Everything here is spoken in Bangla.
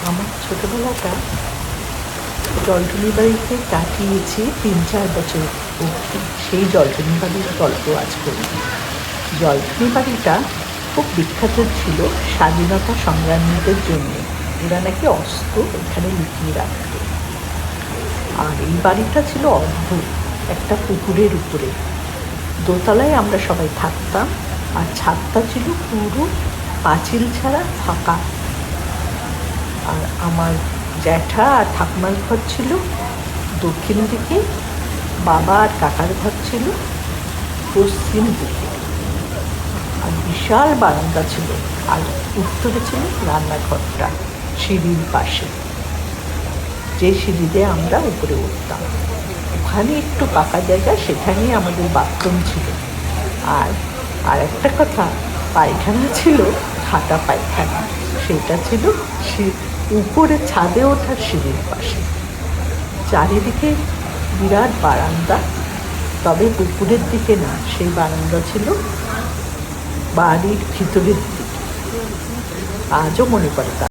আমার ছোটোবেলাটা জলটুলি বাড়িতে কাটিয়েছি 3-4 বছর অবধি। সেই জলটুলি বাড়ির গল্প আজ করি। জলটুলি বাড়িটা খুব বিখ্যাত ছিল স্বাধীনতা সংগ্রামীদের জন্যে। এরা নাকি অস্ত্র এখানে লুকিয়ে রাখত। আর এই বাড়িটা ছিল অদ্ভুত, একটা পুকুরের উপরে। দোতলায় আমরা সবাই থাকতাম, আর ছাদটা ছিল পুরো পাঁচিল ছাড়া ফাঁকা। আর আমার জ্যাঠা আর ঠাকুমার ঘর ছিল দক্ষিণ দিকে, বাবা আর কাকার ঘর ছিল পশ্চিম দিকে। আর বিশাল বারান্দা ছিল, আর উত্তরে ছিল রান্নাঘরটা সিঁড়ির পাশে, যে সিঁড়িতে আমরা উপরে উঠতাম। ওখানে একটু পাকা জায়গা, সেখানেই আমাদের বাথরুম ছিল। আর একটা কথা, পায়খানা ছিল হাঁটা পায়খানা। সেটা ছিল উপরে ছাদে ওঠার সিঁড়ির পাশে। চারিদিকে বিরাট বারান্দা, তবে পুকুরের দিকে না, সেই বারান্দা ছিল বাড়ির ভিতরের দিকে। আজও মনে পড়ে তা।